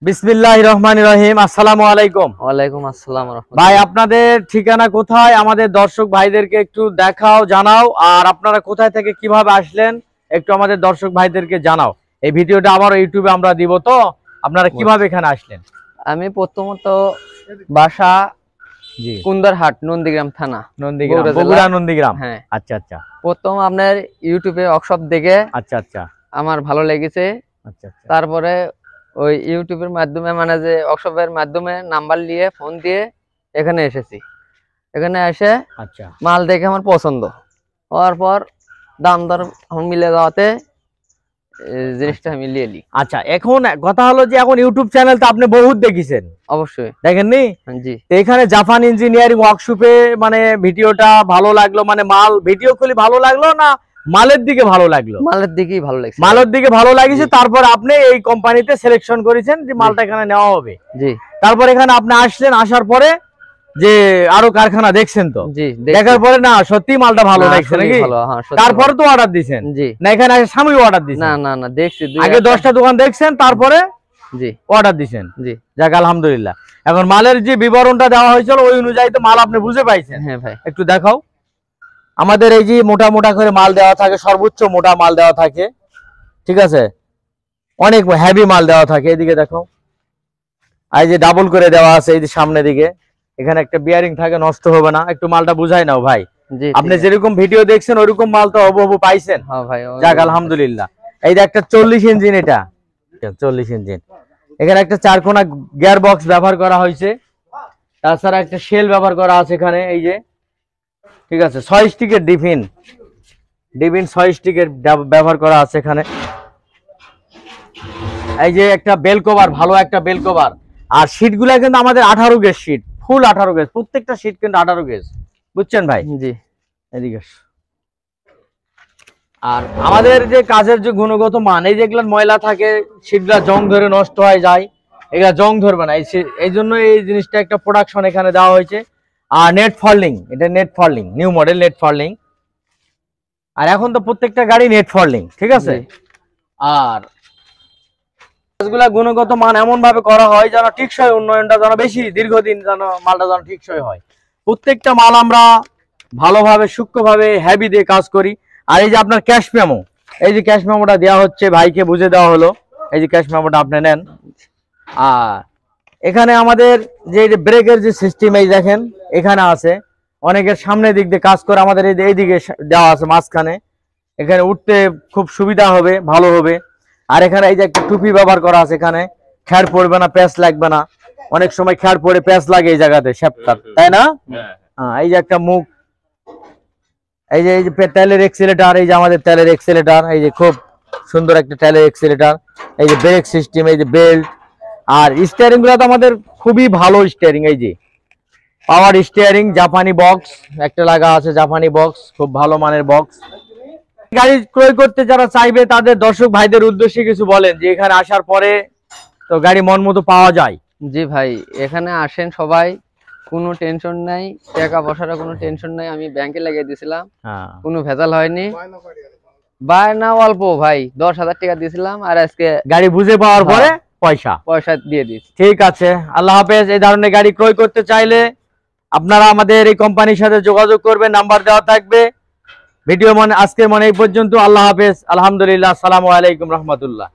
বিসমিল্লাহির রহমানির রহিম। আসসালামু আলাইকুম। ওয়ালাইকুম আসসালাম রাহমাতুল্লাহ। ভাই, আপনাদের ঠিকানা কোথায়? আমাদের দর্শক ভাইদেরকে একটু দেখাও, জানাও। আর আপনারা কোথায় থেকে কিভাবে আসলেন একটু আমাদের দর্শক ভাইদেরকে জানাও। এই ভিডিওটা আবার ইউটিউবে আমরা দিব, তো আপনারা কিভাবে এখানে আসলেন? আমি প্রথমত বাসা জি, কুন্দরহাট, নন্দীগ্রাম থানা, নন্দীগ্রাম, বগুড়া জেলা। বগুড়া নন্দীগ্রাম। হ্যাঁ। আচ্ছা আচ্ছা প্রথম আপনার ইউটিউবে ওয়ার্কশপ দেখে আচ্ছা আচ্ছা আমার ভালো লেগেছে। আচ্ছা আচ্ছা তারপরে ওই ইউটিউবের মাধ্যমে মানে যে ওয়ার্কশপের মাধ্যমে নাম্বার নিয়ে ফোন দিয়ে এখানে এসেছি। এখানে এসে আচ্ছা মাল দেখে আমার পছন্দ হওয়ার পর দাম দর মিলে যাওয়াতে জিনিসটা আমি নিয়ে নিই। আচ্ছা, এখন কথা হলো যে এখন ইউটিউব চ্যানেল তো আপনি বহুত দেখিছেন, অবশ্যই দেখেননি? জি। তো এখানে জাপান ইঞ্জিনিয়ারিং ওয়ার্কশপে মানে ভিডিওটা ভালো লাগলো, মানে মাল ভিডিও খুলি ভালো লাগলো না মালের দিকে ভালো লাগলো? মালের দিকেই ভালো লাগছে। মালের দিকে ভালো লাগিছে, তারপর আপনি এই কোম্পানিতে সিলেকশন করেছেন যে মালটা এখানে নেওয়া হবে। জি। তারপর এখানে আপনি আসলেন, আসার পরে যে আরো কারখানা দেখছেন, তো জি, দেখার পরে না সত্যি মালটা ভালো লাগছে নাকি? তারপরে তো অর্ডার দিবেন? জি। না এখানে এসে সাময়িক অর্ডার দিবেন? না না না, দেখছি আগে 10টা দোকান দেখছেন, তারপরে জি অর্ডার দিবেন? জি। যাক আলহামদুলিল্লাহ। এখন মালের যে বিবরণটা দেওয়া হয়েছিল ওই অনুযায়ী তো মাল আপনি বুঝে পাইছেন? হ্যাঁ ভাই। একটু দেখাও। আমাদের এই যে মোটা মোটা করে মাল দেওয়া থাকে, সর্বোচ্চ মোটা মাল দেওয়া থাকে, ঠিক আছে? অনেক হেভি মাল দেওয়া থাকে। এদিকে দেখো, এই যে ডাবল করে দেওয়া আছে এই যে সামনে দিকে। এখানে একটা বিয়ারিং থাকে, নষ্ট হবে না। একটু মালটা বুঝাই নাও ভাই। জি, আপনি যেরকম ভিডিও দেখছেন ওইরকম মাল তো হবু পাইছেন? হ্যাঁ ভাই। যাক আলহামদুলিল্লাহ। এই যে একটা 40 ইঞ্জিন, এটা 40 ইঞ্জিন। এখানে একটা চারকোনা গিয়ার বক্স ব্যবহার করা হয়েছে। তাছাড়া একটা শেল ব্যবহার করা আছে এখানে, এই যে, ঠিক আছে? 6 স্টিকের ডিফিন 6 স্টিকের ব্যবহার করা আছে এখানে। এই যে একটা বেল কভার, ভালো একটা বেল কভার। আর শীট গুলা কিন্তু আমাদের 18 গেজ শীট, ফুল 18 গেজ, প্রত্যেকটা শীট কিন্তু 18 গেজ, বুঝছেন ভাই? জি। এদিকে। আর আমাদের যে কাজের যে গুণগত মান, এই যেগুলো ময়লা থাকে শীটগুলা জং ধরে নষ্ট হয়ে যায়, এগুলা জং ধরবে না। এই জন্য এই জিনিসটা একটা প্রোডাকশন এখানে দেওয়া হয়েছে। আর নেট ফল্ডিং, এটা net folding, new model net folding. আর এখন তো প্রত্যেকটা গাড়ি নেট ফল্ডিং, ঠিক আছে? আর কাজগুলা গুণগত মান এমন ভাবে করা হয় যেন টিকসই, উন্নয়নটা যেন বেশি দীর্ঘদিন যেন মালটা যেন টিকসই হয়। প্রত্যেকটা মাল আমরা ভালোভাবে সূক্ষ্মভাবে হেভি দিয়ে কাজ করি। আর এই যে আপনার ক্যাশ মেমো, এই যে ক্যাশ মেমোটা দেওয়া হচ্ছে, ভাইকে বুঝে দেওয়া হলো। এই যে ক্যাশ মেমোটা আপনি নেন। আর এখানে আমাদের যে ব্রেকের যে সিস্টেম, এই দেখেন এখানে আছে। অনেকের সামনের দিক দিয়ে কাজ করে, আমাদের এইদিকে দেওয়া আছে মাঝখানে। এখানে উঠতে খুব সুবিধা হবে, ভালো হবে। আর এখানে এই যে একটা টুপি ব্যবহার করা আছে, এখানে খ্যাড় পড়বে না, প্যাঁচ লাগবে না। অনেক সময় খ্যাড় পড়ে প্যাঁচ লাগে এই জায়গাতে, শ্যাপটার, তাই না? হ্যাঁ। এই যে একটা মুখ, এই যে তেলের এক্সিলেটার, এই যে আমাদের তেলের এক্সিলেটার, এই যে খুব সুন্দর একটা তেলের এক্সিলেটার। এই যে ব্রেক সিস্টেম, এই যে বেল্ট। আর স্টিয়ারিং গুলো তো আমাদের খুবই ভালো স্টিয়ারিং, এই যে পাওয়ার স্টিয়ারিং, জাপানি বক্স একটা লাগা আছে, জাপানি বক্স, খুব ভালো মানের বক্স। গাড়ি ক্রয় করতে যারা চাইবে তাদের দর্শক ভাইদের উদ্দেশ্যে কিছু বলেন, যে এখানে আসার পরে তো গাড়ি মন মতো পাওয়া যায়। জি ভাই, এখানে আসেন সবাই, কোনো টেনশন নাই, টাকা পয়সার কোনো টেনশন নাই। আমি ব্যাংকে লাগিয়ে দিয়েছিলাম, কোনো ভেজাল হয়নি। বায়না অল্প ভাই, 10,000 টাকা দিয়েছিলাম, আর আজকে গাড়ি বুঝে পাওয়ার পরে পয়সা দিয়ে দিচ্ছি। ঠিক আছে, আল্লাহ হাফেজ। এই ধরনের গাড়ি ক্রয় করতে চাইলে আপনারা আমাদের এই কোম্পানির সাথে যোগাযোগ করবেন, নাম্বার দেওয়া থাকবে। ভিডিও আজকের এই পর্যন্ত। আল্লাহ হাফেজ, আলহামদুলিল্লাহ, আসসালামু আলাইকুম রহমতুল্লাহ।